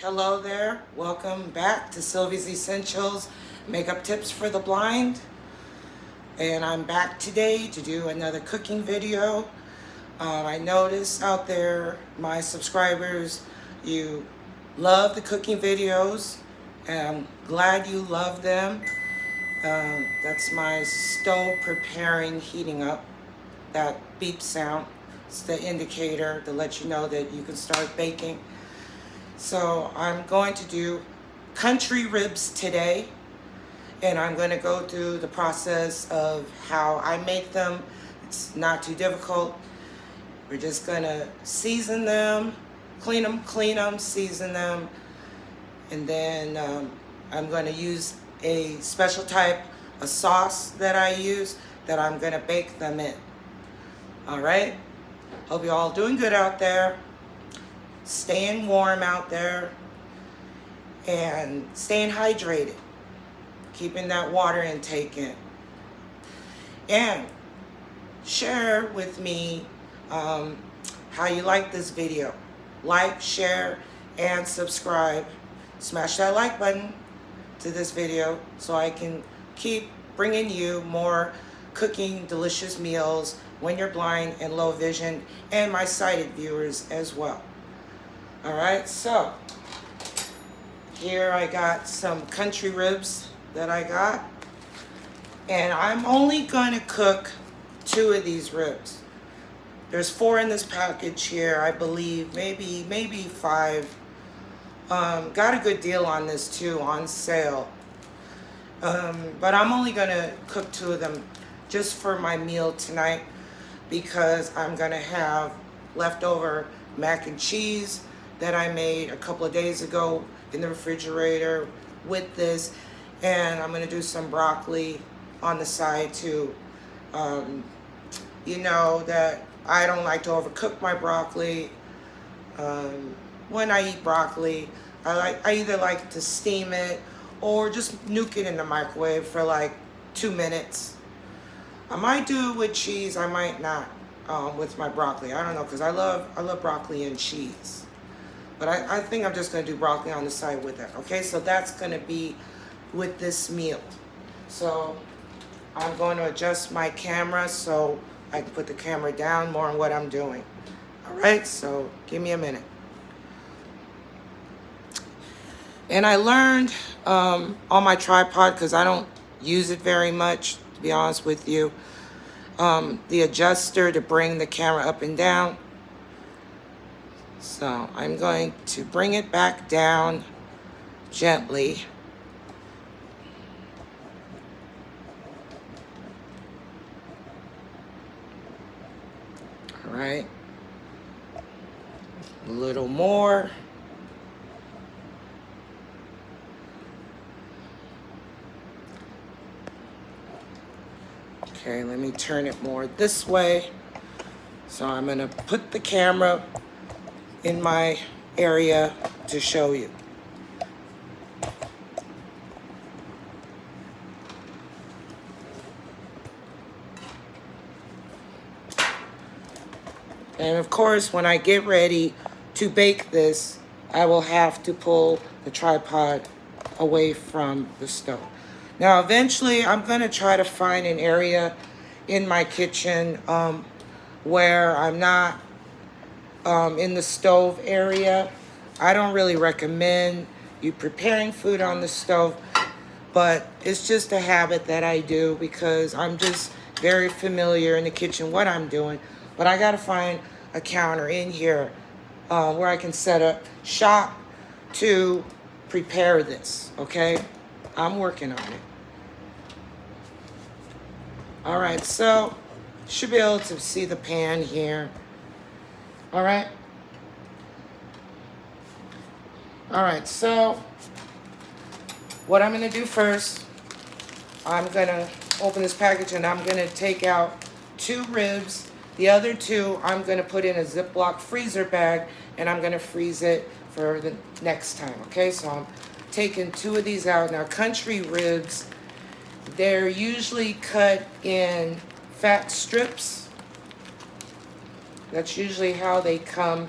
Hello there, welcome back to Sylvie's Essentials Makeup Tips for the Blind. And I'm back today to do another cooking video. I noticed out there, my subscribers, you love the cooking videos, and I'm glad you love them. That's my stove preparing, heating up. That beep sound, it's the indicator to let you know that you can start baking. So I'm going to do country ribs today, and I'm going to go through the process of how I make them. It's not too difficult. We're just going to season them, clean them, season them, and then I'm going to use a special type of sauce that I use that I'm going to bake them in. All right? Hope you're all doing good out there. Staying warm out there and staying hydrated, keeping that water intake in. And share with me how you like this video. Like, share, and subscribe. Smash that like button to this video so I can keep bringing you more cooking delicious meals when you're blind and low vision, and my sighted viewers as well. All right, so here I got some country ribs that I got, and I'm only going to cook 2 of these ribs. There's 4 in this package here, I believe, maybe 5. Got a good deal on this too, on sale. But I'm only going to cook 2 of them just for my meal tonight, because I'm going to have leftover mac and cheese that I made a couple of days ago in the refrigerator with this, and I'm going to do some broccoli on the side too. You know that I don't like to overcook my broccoli. When I eat broccoli, I either like to steam it or just nuke it in the microwave for like 2 minutes. I might do it with cheese, I might not with my broccoli. I don't know, because I love broccoli and cheese. But I think I'm just going to do broccoli on the side with it. Okay, so that's going to be with this meal. So I'm going to adjust my camera so I can put the camera down more on what I'm doing. All right, so give me a minute. And I learned on my tripod, because I don't use it very much, to be honest with you, the adjuster to bring the camera up and down. So I'm going to bring it back down gently. All right. A little more. Okay, let me turn it more this way. So I'm going to put the camera in my area to show you. And of course, when I get ready to bake this, I will have to pull the tripod away from the stove. Now, eventually, I'm going to try to find an area in my kitchen where I'm not in the stove area. I don't really recommend you preparing food on the stove, but it's just a habit that I do because I'm just very familiar in the kitchen what I'm doing. But I got to find a counter in here where I can set up shop to prepare this, okay? I'm working on it. All right, so should be able to see the pan here. All right. All right, so what I'm going to do first, I'm going to open this package and I'm going to take out 2 ribs. The other 2 I'm going to put in a Ziploc freezer bag, and I'm going to freeze it for the next time. Okay, so I'm taking 2 of these out. Now, country ribs, they're usually cut in fat strips. That's usually how they come.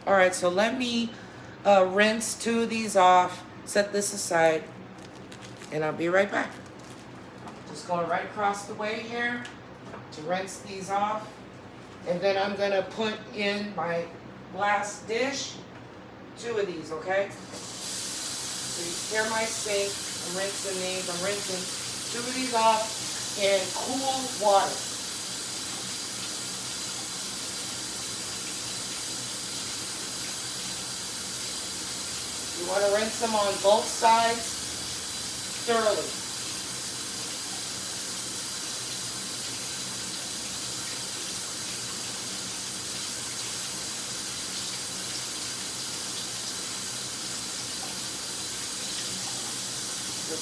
All right, so let me rinse 2 of these off, set this aside, and I'll be right back. Just going right across the way here to rinse these off. And then I'm gonna put in my glass dish, 2 of these, okay? So you hear my sink, I'm rinsing these, I'm rinsing 2 of these off in cool water. You want to rinse them on both sides thoroughly.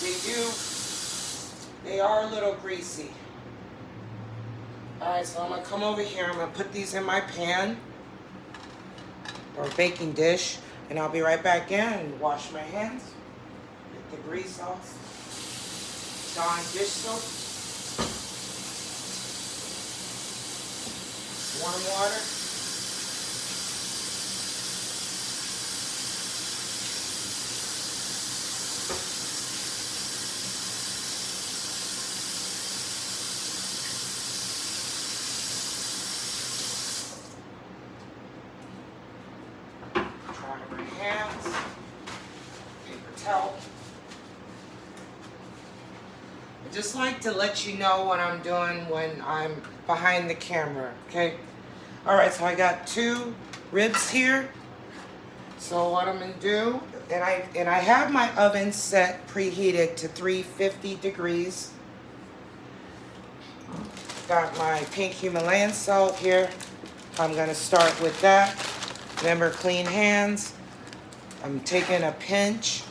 Because they are a little greasy. Alright, so I'm going to come over here, I'm going to put these in my pan or baking dish, and I'll be right back in and wash my hands, get the grease off, Dawn dish soap, warm water. Dry my hands, paper towel. I just like to let you know what I'm doing when I'm behind the camera, okay? All right, so I got 2 ribs here. So what I'm gonna do, and I have my oven set preheated to 350 degrees. Got my pink Himalayan salt here. I'm gonna start with that. Remember, clean hands. I'm taking a pinch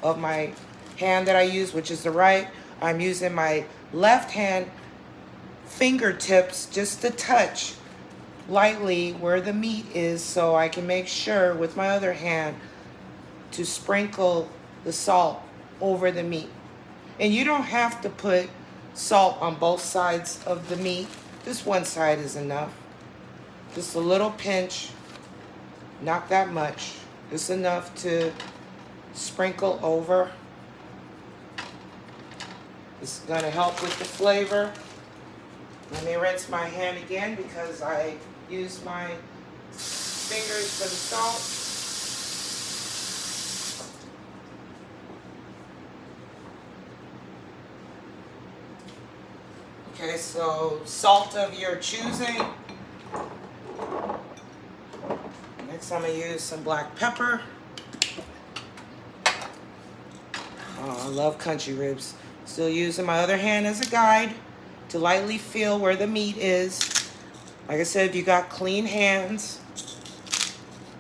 of my hand that I use, which is the right. I'm using my left hand fingertips just to touch lightly where the meat is, so I can make sure with my other hand to sprinkle the salt over the meat. And you don't have to put salt on both sides of the meat. Just one side is enough. Just a little pinch, not that much. Just enough to sprinkle over. This is going to help with the flavor. Let me rinse my hand again because I used my fingers for the salt. Okay, so salt of your choosing. Next I'm going to use some black pepper. Oh, I love country ribs. Still using my other hand as a guide to lightly feel where the meat is. Like I said, if you got clean hands,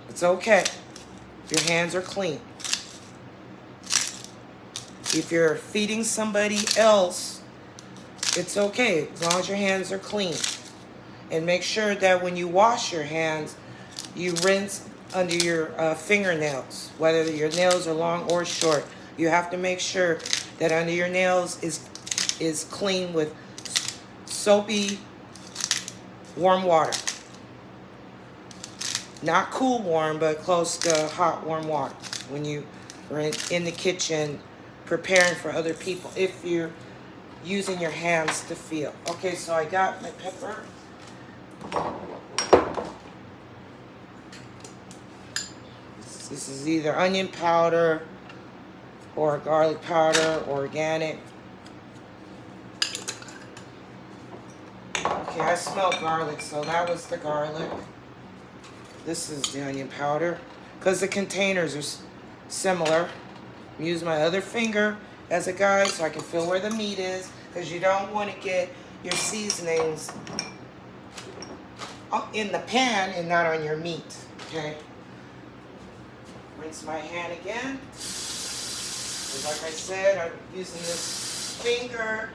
it's okay. Your hands are clean. If you're feeding somebody else, it's okay as long as your hands are clean. And make sure that when you wash your hands, you rinse under your fingernails, whether your nails are long or short. You have to make sure that under your nails is clean with soapy, warm water. Not cool warm, but close to hot, warm water when you are in the kitchen preparing for other people, if you're using your hands to feel. Okay, so I got my pepper. This is either onion powder or garlic powder, organic. Okay, I smell garlic, so that was the garlic. This is the onion powder, because the containers are similar. Use my other finger as a guide so I can feel where the meat is, because you don't want to get your seasonings in the pan and not on your meat, okay? Rinse my hand again. Like I said, I'm using this finger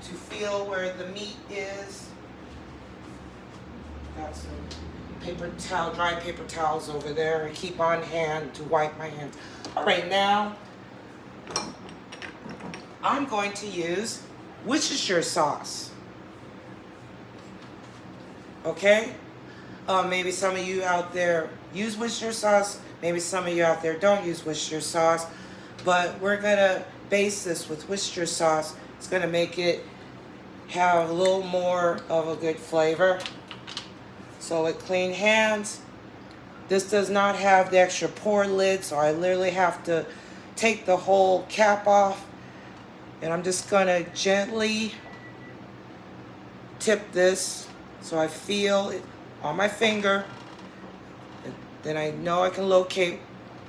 to feel where the meat is. Got some paper towel, dry paper towels over there. I keep on hand to wipe my hands. All right, now I'm going to use Worcestershire sauce. Okay? Maybe some of you out there use Worcestershire sauce. Maybe some of you out there don't use Worcestershire sauce. But we're going to base this with Worcestershire sauce. It's going to make it have a little more of a good flavor. So with clean hands, this does not have the extra pour lid, so I literally have to take the whole cap off. And I'm just going to gently tip this so I feel it on my finger. And then I know I can locate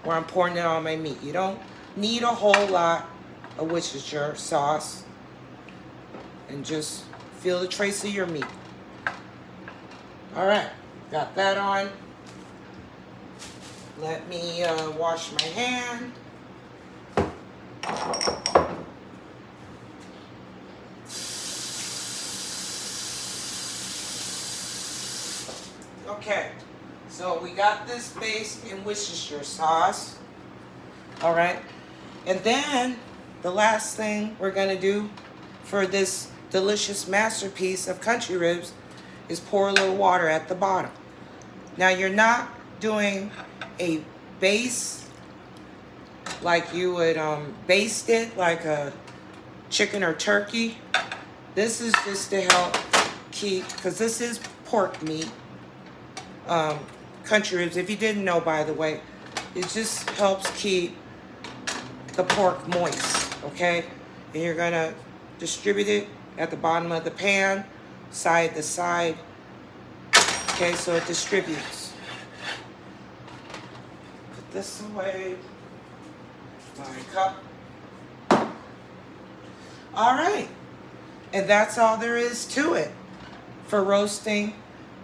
where I'm pouring it on my meat. You don't need a whole lot of Worcestershire sauce. And just feel the trace of your meat. All right, got that on. Let me wash my hand. Okay, so we got this based in Worcestershire sauce. All right, and then the last thing we're gonna do for this delicious masterpiece of country ribs is pour a little water at the bottom. Now you're not doing a base like you would baste it like a chicken or turkey. This is just to help keep, because this is pork meat, country ribs. If you didn't know, by the way, it just helps keep the pork moist, okay? And you're gonna distribute it at the bottom of the pan, side to side, okay, so it distributes. Put this away, my cup. All right, and that's all there is to it for roasting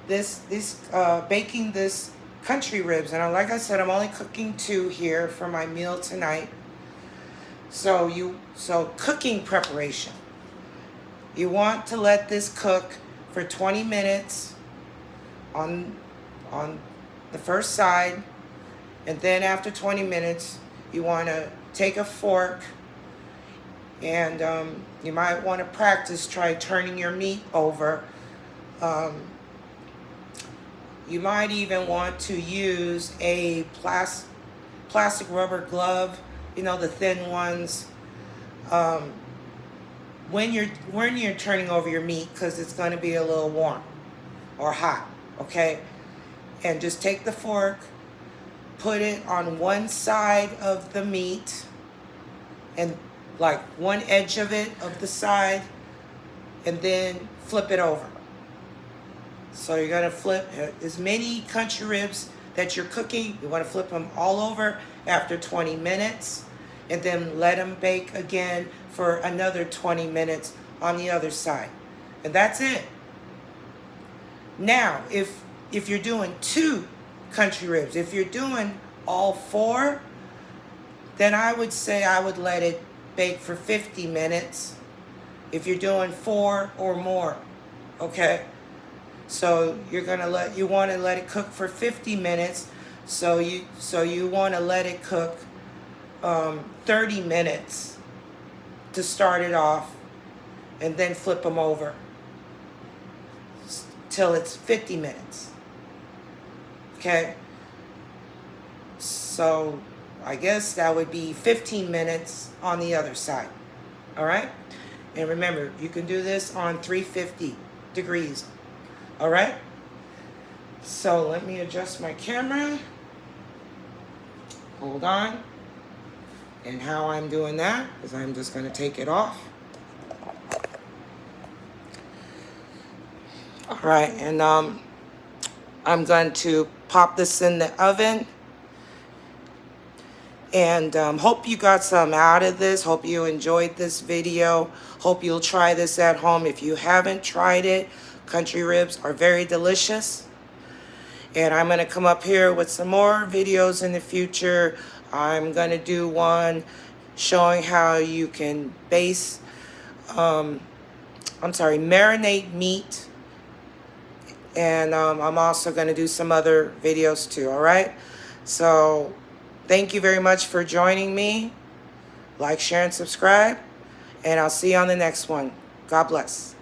baking this country ribs. And like I said, I'm only cooking 2 here for my meal tonight. So cooking preparation. You want to let this cook for 20 minutes on the first side, and then after 20 minutes, you want to take a fork, and you might want to try turning your meat over. You might even want to use a plastic rubber glove, you know, the thin ones, when you're turning over your meat, because it's going to be a little warm or hot, okay? And just take the fork, put it on one side of the meat, and like one edge of the side, and then flip it over. So you're going to flip as many country ribs that you're cooking. You want to flip them all over after 20 minutes, and then let them bake again for another 20 minutes on the other side. And that's it. Now, if you're doing 2 country ribs, if you're doing all 4, then I would say I would let it bake for 50 minutes if you're doing 4 or more, okay? So you want to let it cook for 50 minutes. So you want to let it cook 30 minutes to start it off, and then flip them over till it's 50 minutes. Okay? So I guess that would be 15 minutes on the other side. All right? And remember, you can do this on 350 degrees. All right? So let me adjust my camera. Hold on. And how I'm doing that is I'm just going to take it off. All right, and I'm going to pop this in the oven. And hope you got some out of this. Hope you enjoyed this video. Hope you'll try this at home. If you haven't tried it, country ribs are very delicious. And I'm going to come up here with some more videos in the future. I'm going to do one showing how you can marinate meat. And I'm also going to do some other videos too, all right? So thank you very much for joining me. Like, share, and subscribe. And I'll see you on the next one. God bless.